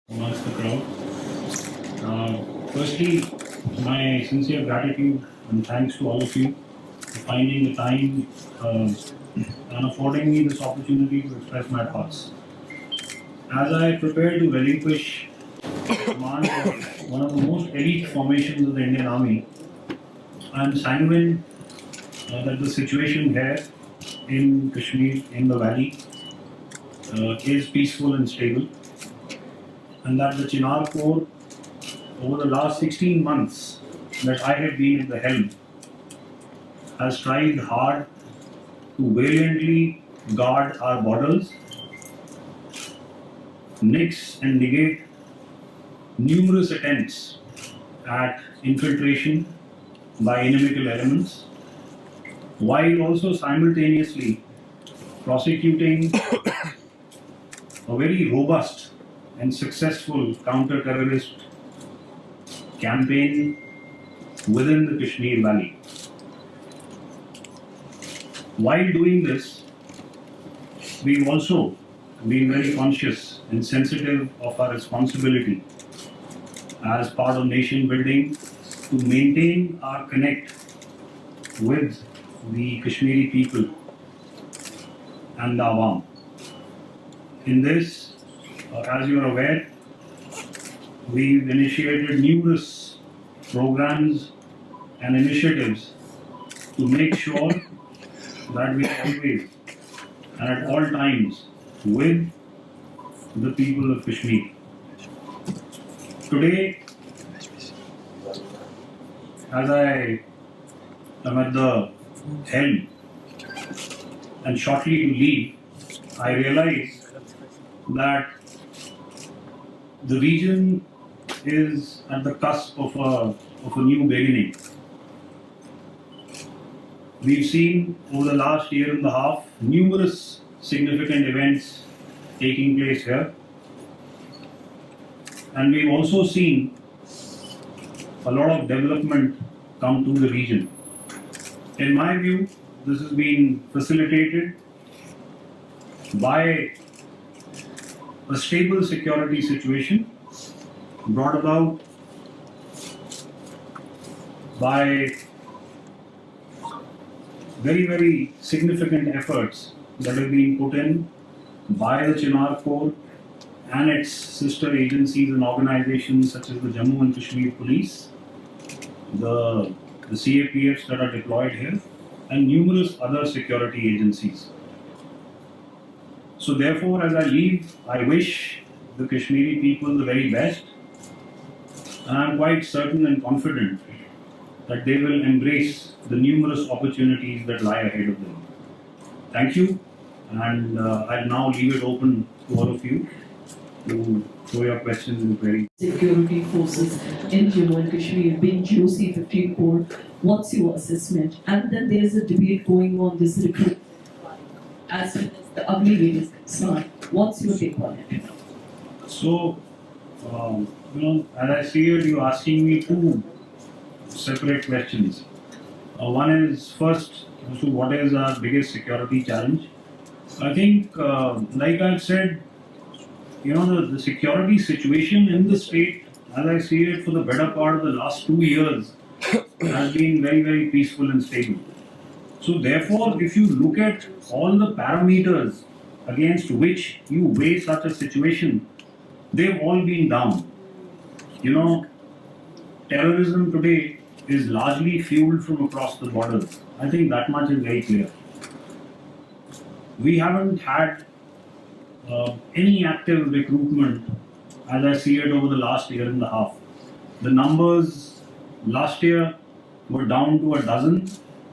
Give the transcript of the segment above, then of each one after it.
amongst the crowd. Firstly, my sincere gratitude and thanks to all of you for finding the time and affording me this opportunity to express my thoughts. As I prepare to relinquish command of one of the most elite formations of the Indian Army, I am sanguine that the situation here in Kashmir, in the valley, is peaceful and stable, and that the Chinar Corps, over the last 16 months that I have been at the helm, has tried hard to valiantly guard our borders, nix and negate numerous attempts at infiltration by inimical elements, while also simultaneously prosecuting a very robust and successful counter-terrorist campaign within the Kashmir Valley. While doing this, we've also been very conscious and sensitive of our responsibility as part of nation building to maintain our connect with the Kashmiri people and the Awam. In this, as you are aware, we've initiated numerous programs and initiatives to make sure that we are always and at all times with the people of Kashmir. Today, as I am at the helm and shortly to leave, I realize that the region is at the cusp of a new beginning. We've seen over the last year and a half numerous significant events taking place here, and we've also seen a lot of development come to the region. In my view, this has been facilitated by a stable security situation brought about by very, very significant efforts that have been put in by the Chinar Corps and its sister agencies and organizations such as the Jammu and Kashmir Police, the CAPFs that are deployed here, and numerous other security agencies. So therefore, as I leave, I wish the Kashmiri people the very best, and I'm quite certain and confident that they will embrace the numerous opportunities that lie ahead of them. Thank you, and I'll now leave it open to all of you to throw your questions and queries. Security forces in Jammu and Kashmir being GOC-54, what's your assessment? And then there's a debate going on this recruitment as well as the ugly way is concerned. What's your take on it? So, as I see it, you're asking me two separate questions. One is first, so what is our biggest security challenge? I think, like I've said, the security situation in the state, as I see it, for the better part of the last 2 years, has been very, very peaceful and stable. So therefore, if you look at all the parameters against which you weigh such a situation, they've all been down. Terrorism today is largely fueled from across the borders. I think that much is very clear. We haven't had any active recruitment, as I see it, over the last year and a half. The numbers last year were down to a dozen,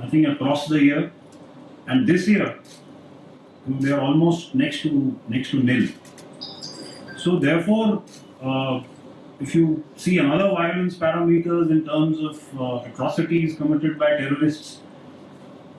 I think, across the year, and this year they are almost next to nil. So therefore, if you see another violence parameters in terms of atrocities committed by terrorists,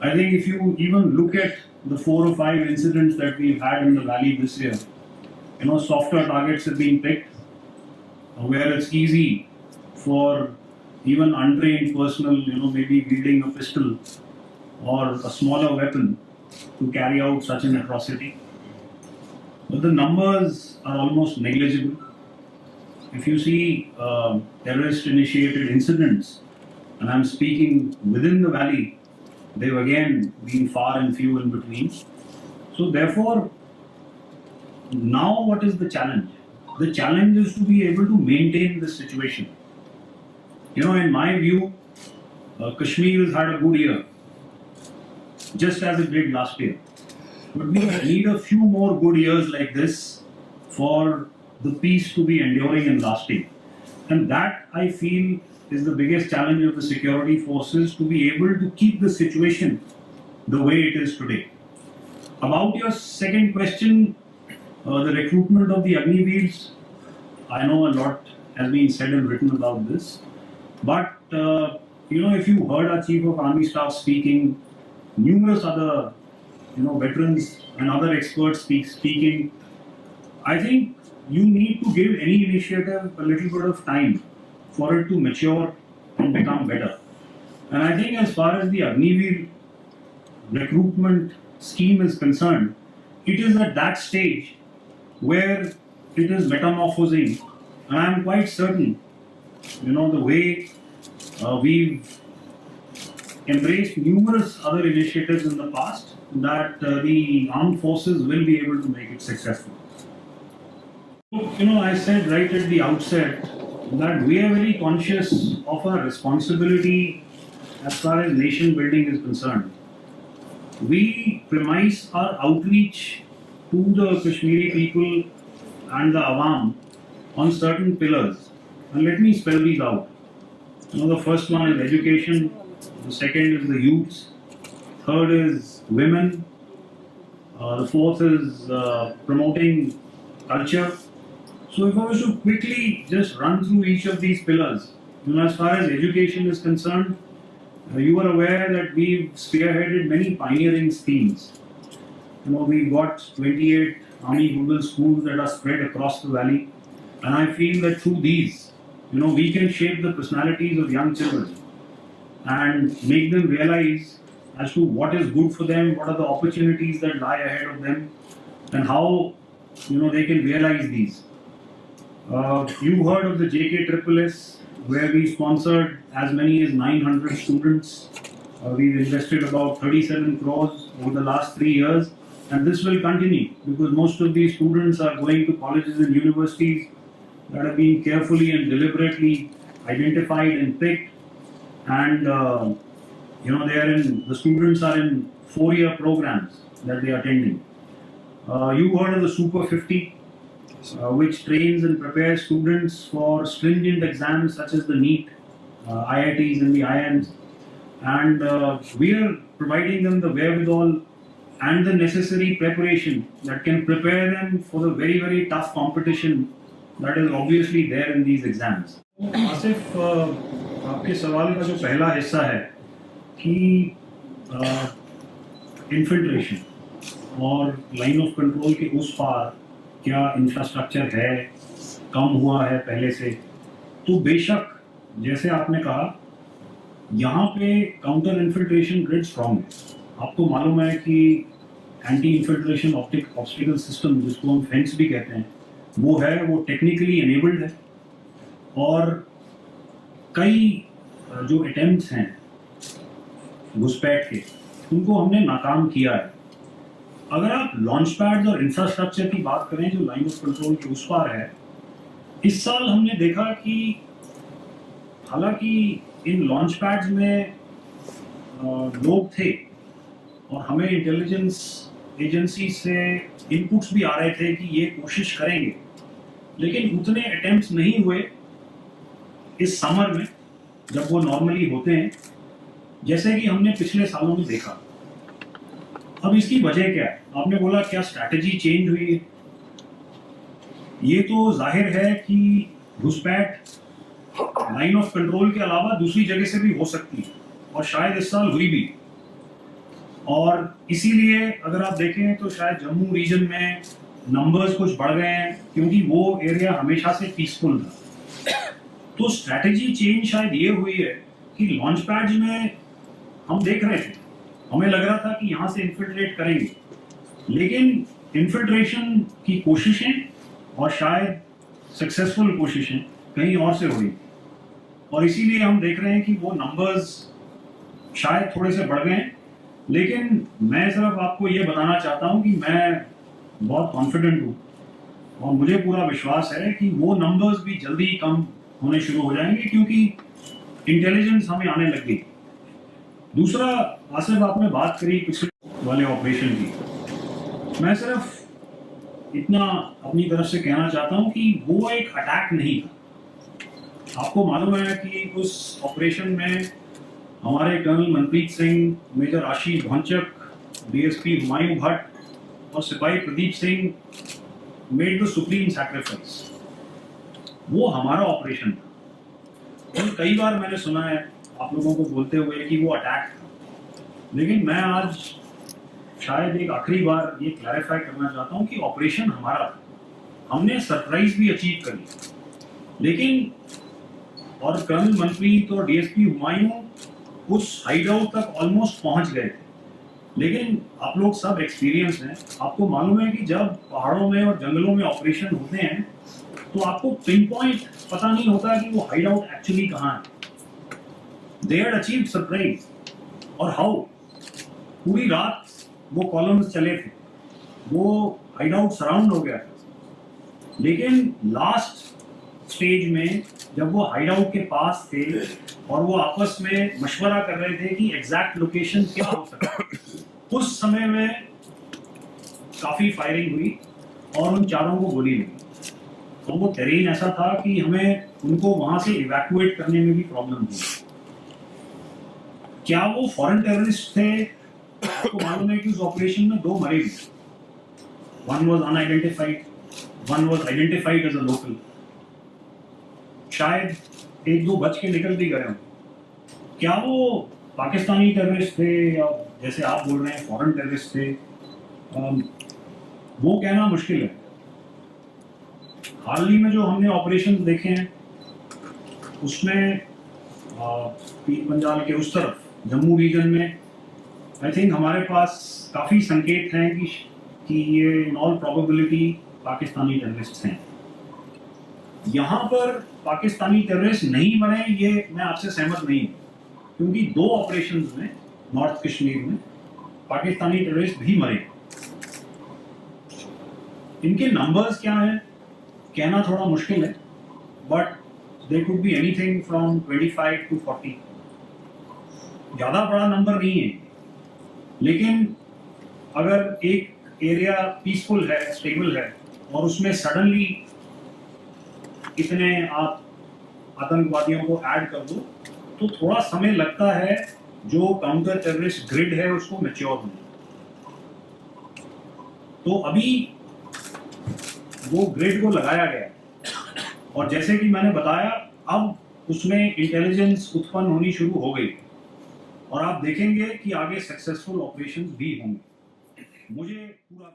I think if you even look at the 4 or 5 incidents that we've had in the valley this year, softer targets have been picked, where it's easy for even untrained personnel, maybe wielding a pistol or a smaller weapon to carry out such an atrocity. But the numbers are almost negligible. if you see terrorist-initiated incidents, and I'm speaking within the valley, they've again been far and few in between. So therefore, now what is the challenge? The challenge is to be able to maintain this situation. You know, in my view, Kashmir has had a good year, just as it did last year. But we need a few more good years like this for the peace to be enduring and lasting. And that, I feel, is the biggest challenge of the security forces, to be able to keep the situation the way it is today. About your second question, the recruitment of the Agniveers, I know a lot has been said and written about this. But, you know, if you heard our Chief of Army Staff speaking, numerous other, you know, veterans and other experts speaking, I think you need to give any initiative a little bit of time for it to mature and become better. And I think as far as the Agniveer recruitment scheme is concerned, it is at that stage where it is metamorphosing. And I'm quite certain, you know, the way we've embraced numerous other initiatives in the past, that the armed forces will be able to make it successful. You know, I said right at the outset that we are very conscious of our responsibility as far as nation building is concerned. We premise our outreach to the Kashmiri people and the Awam on certain pillars. And let me spell these out. You know, the first one is education, the second is the youths, third is women, the fourth is promoting culture. So if I was to quickly just run through each of these pillars, you know, as far as education is concerned, you are aware that we've spearheaded many pioneering schemes. You know, we've got 28 Army rural schools that are spread across the valley, and I feel that through these, you know, we can shape the personalities of young children and make them realize as to what is good for them, what are the opportunities that lie ahead of them, and how, you know, they can realize these. You heard of the JKSSS, where we sponsored as many as 900 students. We've invested about 37 crores over the last 3 years, and this will continue because most of these students are going to colleges and universities that have been carefully and deliberately identified and picked, and you know, the students are in 4-year programs that they are attending. You heard of the Super 50, which trains and prepares students for stringent exams such as the NEET, IITs and the IIMs, and we are providing them the wherewithal and the necessary preparation that can prepare them for the very, very tough competition that is obviously there in these exams. Asif, आपके सवाल का जो पहला हिस्सा है कि infiltration और line of control के उस पार क्या इंफ्रास्ट्रक्चर है, कम हुआ है पहले से, तो बेशक जैसे आपने कहा, यहाँ पे काउंटर इन्फिल्ट्रेशन ग्रिड स्ट्रॉन्ग है. आपको मालूम है कि एंटी इन्फिल्ट्रेशन ऑब्स्टिकल सिस्टम, जिसको हम फेंस भी कहते हैं, वो है, वो टेक्निकली एनेबल्ड है, और कई जो अटेम्प्ट्स हैं घुसपैठ के, उनको हमने नाकाम किया है. अगर आप लॉन्च पैड्स और इंफ्रास्ट्रक्चर की बात करें जो लाइन ऑफ कंट्रोल के उस पार है, इस साल हमने देखा कि हालांकि इन लॉन्च पैड्स में लोग थे और हमें इंटेलिजेंस एजेंसी से इनपुट्स भी आ रहे थे कि ये कोशिश करेंगे, लेकिन उतने अटेम्प्ट्स नहीं हुए इस समर में जब वो नॉर्मली होते हैं, जैसे कि हमने पिछले सालों में देखा. अब इसकी वजह क्या है? आपने बोला क्या स्ट्रैटेजी चेंज हुई है? ये तो जाहिर है कि घुसपैठ लाइन ऑफ कंट्रोल के अलावा दूसरी जगह से भी हो सकती है, और शायद इस साल हुई भी. और इसीलिए अगर आप देखें तो शायद जम्मू रीजन में नंबर्स कुछ बढ़ गए हैं, क्योंकि वो एरिया हमेशा से पीसफुल था. तो स्ट्रैटेजी चेंज शायद ये हुई है कि लॉन्च पैड्स में हम देख रहे थे, हमें लग रहा था कि यहाँ से इन्फिल्ट्रेट करेंगे, लेकिन इन्फिल्ट्रेशन की कोशिशें और शायद सक्सेसफुल कोशिशें कहीं और से हो रही, और इसीलिए हम देख रहे हैं कि वो नंबर्स शायद थोड़े से बढ़ गए हैं। लेकिन मैं सिर्फ आपको ये बताना चाहता हूँ कि मैं बहुत कॉन्फिडेंट हूँ और मुझे पूरा विश्वास है कि वो नंबर्स भी जल्दी कम होने शुरू हो जाएंगे, क्योंकि इंटेलिजेंस हमें आने लग गई। दूसरा, आसिफ आपने बात करी पिछले वाले ऑपरेशन की, मैं सिर्फ इतना अपनी तरफ से कहना चाहता हूँ कि वो एक अटैक नहीं था। आपको मालूम है कि उस ऑपरेशन में हमारे कर्नल मनप्रीत सिंह, मेजर आशीष भौंचक, डीएसपी हुमायूं भट्ट और सिपाही Pradeep Singh made the supreme sacrifice. वो हमारा ऑपरेशन था। और कई बार मैंने सुना है आप लोगों को बोलते हुए कि वो अटैक था, लेकिन मैं आज शायद एक आखिरी बार ये क्लैरिफाई करना चाहता हूँ कि ऑपरेशन हमारा था। हमने सरप्राइज भी अचीव करी, लेकिन और कर्नल मनप्रीत और डीएसपी हुमायूं उस हाइडआउट तक ऑलमोस्ट पहुंच गए थे। लेकिन आप लोग सब एक्सपीरियंस हैं, आपको मालूम है कि जब पहाड़ों में और जंगलों में ऑपरेशन होते हैं तो आपको पिन पॉइंट पता नहीं होता कि वो हाइडआउट एक्चुअली कहाँ है। दे हैड अचीव्ड सरप्राइज, और हाउ पूरी रात वो कॉलम्स चले थे, वो हाइडआउट सराउंड हो गया था। लेकिन लास्ट स्टेज में जब वो हाइडआउट के पास थे और वो आपस में मशवरा कर रहे थे कि एग्जैक्ट लोकेशन क्या हो सकता है, उस समय में काफी फायरिंग हुई और उन चारों को गोली लगी। तो वो टेरेन ऐसा था कि हमें उनको वहां से इवैक्यूएट करने में भी प्रॉब्लम हुई। क्या वो फॉरेन टेररिस्ट थे? आपको मालूम है कि उस ऑपरेशन में 2 मरे भी। One was unidentified, one was identified as a local. शायद 1-2 बच के निकल भी गए हों। क्या वो पाकिस्तानी टेररिस्ट थे या जैसे आप बोल रहे हैं फॉरेन टेररिस्ट थे, वो कहना मुश्किल है। हाल ही में जो हमने ऑपरेशन देखे हैं उसमें पीर पंजाल के उस तरफ जम्मू रीजन में आई थिंक हमारे पास काफ़ी संकेत हैं कि ये in all probability Pakistani terrorist हैं। यहाँ पर पाकिस्तानी टेररिस्ट नहीं मरे, ये मैं आपसे सहमत नहीं हूँ, क्योंकि 2 ऑपरेशंस में नॉर्थ कश्मीर में पाकिस्तानी टेररिस्ट भी मरे। इनके नंबर्स क्या हैं कहना थोड़ा मुश्किल है, but they could be anything from 25 to 40। ज़्यादा बड़ा नंबर नहीं है, लेकिन अगर एक एरिया पीसफुल है, स्टेबल है, और उसमें सडनली इतने आप आतंकवादियों को ऐड कर दो तो थोड़ा समय लगता है जो काउंटर टेररिस्ट ग्रिड है उसको मैच्योर होने। तो अभी वो ग्रिड को लगाया गया और जैसे कि मैंने बताया अब उसमें इंटेलिजेंस उत्पन्न होनी शुरू हो गई और आप देखेंगे कि आगे सक्सेसफुल ऑपरेशंस भी होंगे। मुझे पूरा